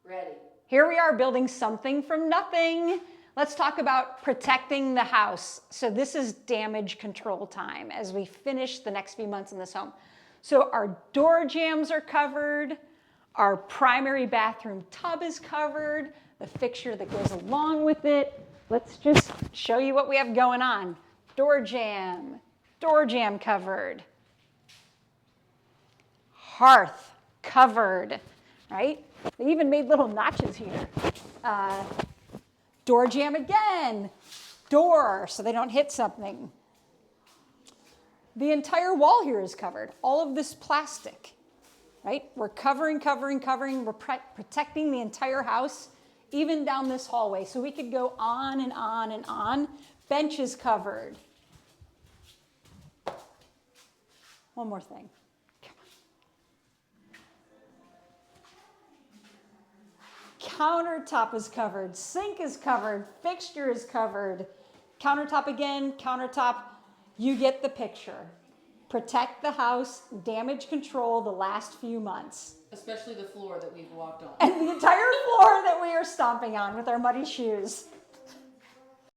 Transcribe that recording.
Ready. Here we are building something from nothing. Let's talk about protecting the house. So this is damage control time as we finish the next few months in this home. So our door jambs are covered. Our primary bathroom tub is covered. The fixture that goes along with it. Let's just show you what we have going on. Door jam covered. Hearth covered, right? They even made little notches here. Door jam again. Door, so they don't hit something. The entire wall here is covered. All of this plastic, right? We're covering. We're protecting the entire house, even down this hallway. So we could go on and on and on. Bench is covered. One more thing. Countertop is covered, sink is covered, fixture is covered. Countertop again, countertop, you get the picture. Protect the house, damage control the last few months. Especially the floor that we've walked on. And the entire floor that we are stomping on with our muddy shoes.